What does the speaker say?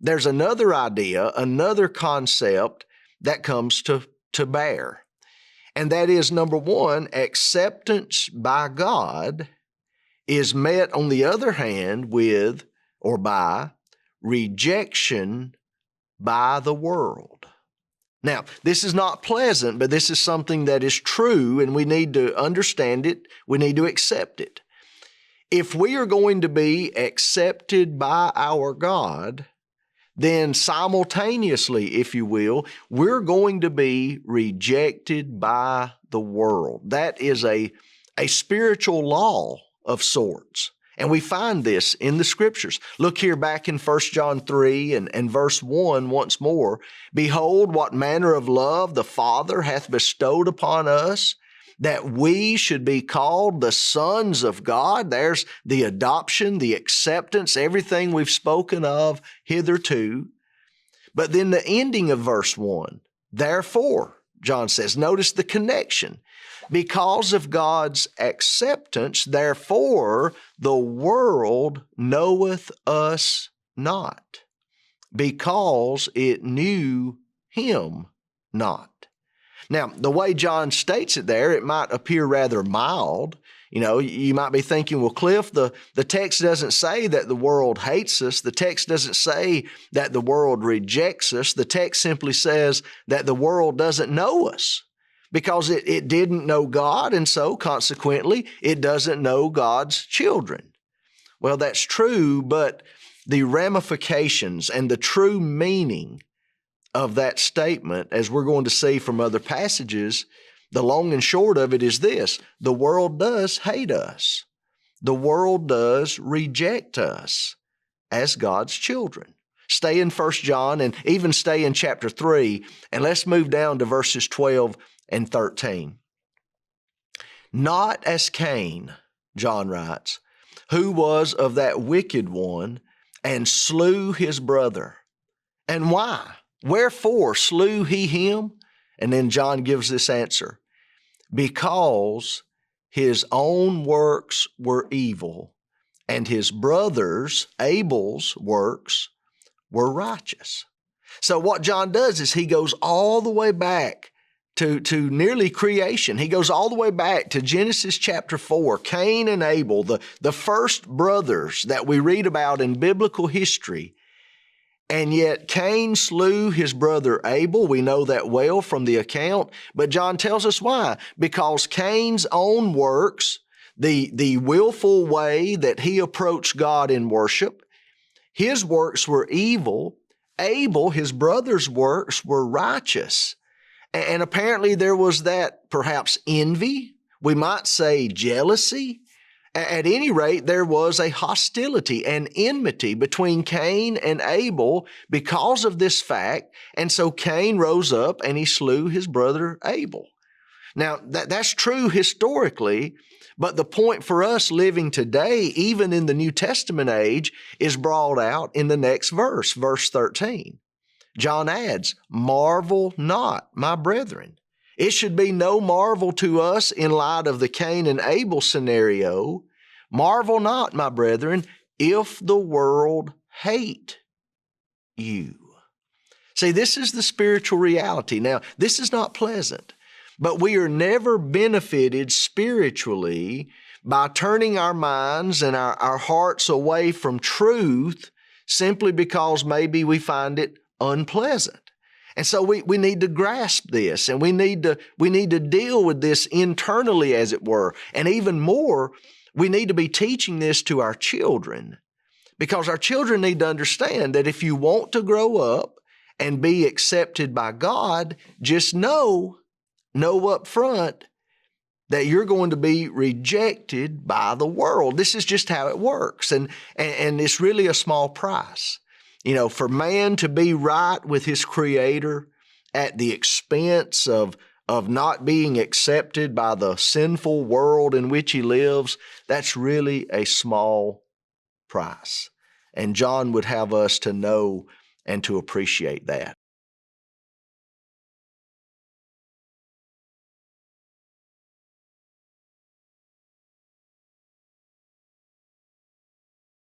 there's another idea, another concept that comes to bear. And that is, number one, acceptance by God is met, on the other hand, with or by rejection by the world. Now, this is not pleasant, but this is something that is true, and we need to understand it. We need to accept it. If we are going to be accepted by our God, then simultaneously, if you will, we're going to be rejected by the world. That is a spiritual law of sorts. And we find this in the Scriptures. Look here back in 1 John 3 and verse 1 once more. Behold, what manner of love the Father hath bestowed upon us, that we should be called the sons of God. There's the adoption, the acceptance, everything we've spoken of hitherto. But then the ending of verse 1, therefore, John says, notice the connection. Because of God's acceptance, therefore, the world knoweth us not, because it knew him not. Now, the way John states it there, it might appear rather mild. You know, you might be thinking, well, Cliff, the text doesn't say that the world hates us. The text doesn't say that the world rejects us. The text simply says that the world doesn't know us, because it didn't know God, and so consequently, it doesn't know God's children. Well, that's true, but the ramifications and the true meaning of that statement, as we're going to see from other passages, the long and short of it is this: the world does hate us. The world does reject us as God's children. Stay in 1 John and even stay in chapter 3, and let's move down to verses 12 and 13. Not as Cain, John writes, who was of that wicked one and slew his brother. And why? Wherefore slew he him? And then John gives this answer. Because his own works were evil, and his brother's, Abel's, works were righteous. So what John does is he goes all the way back to nearly creation. He goes all the way back to Genesis chapter 4, Cain and Abel, the first brothers that we read about in biblical history. And yet Cain slew his brother Abel. We know that well from the account. But John tells us why. Because Cain's own works, the willful way that he approached God in worship, his works were evil. Abel, his brother's works, were righteous. And apparently there was that perhaps envy, we might say jealousy. At any rate, there was a hostility and enmity between Cain and Abel because of this fact. And so Cain rose up and he slew his brother Abel. Now, that's true historically, but the point for us living today, even in the New Testament age, is brought out in the next verse, verse 13. John adds, marvel not, my brethren. It should be no marvel to us in light of the Cain and Abel scenario. Marvel not, my brethren, if the world hate you. See, this is the spiritual reality. Now, this is not pleasant, but we are never benefited spiritually by turning our minds and our hearts away from truth simply because maybe we find it unpleasant. And so we need to grasp this, and we need to deal with this internally, as it were. And even more, we need to be teaching this to our children, because our children need to understand that if you want to grow up and be accepted by God, just know up front that you're going to be rejected by the world. This is just how it works. And it's really a small price. You know, for man to be right with his Creator at the expense of not being accepted by the sinful world in which he lives, that's really a small price. And John would have us to know and to appreciate that.